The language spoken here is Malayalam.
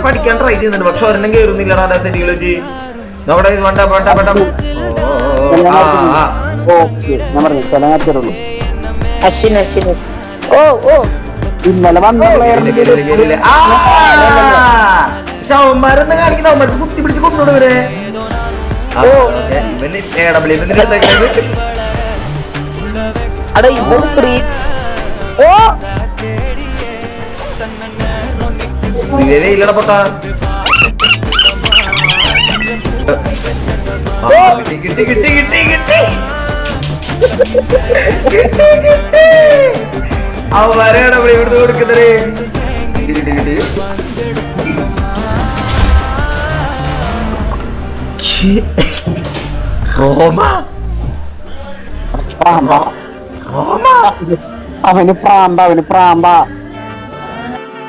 പഠിക്കാൻ ട്രൈ ചെയ്യുന്നുണ്ട്, പക്ഷെ ഒരെണ്ണം കേറുന്നില്ലടാ ഡെസറ്റികൾ വെച്ച്. നോക്കട്ടെ അവന്മാരെന്ന് കാണിക്കുന്ന അവന്മാർക്ക് കുത്തി പിടിച്ച് കൊന്നോട് ഇവരെ. വെയിലട പൊട്ടാ കിട്ടി കിട്ടി കിട്ടി കിട്ടി അവന്മാരെയാണ് ഇവിടെ ഇവിടുന്ന് കൊടുക്കുന്നത്. റോമ അവന് പ്രാന്ത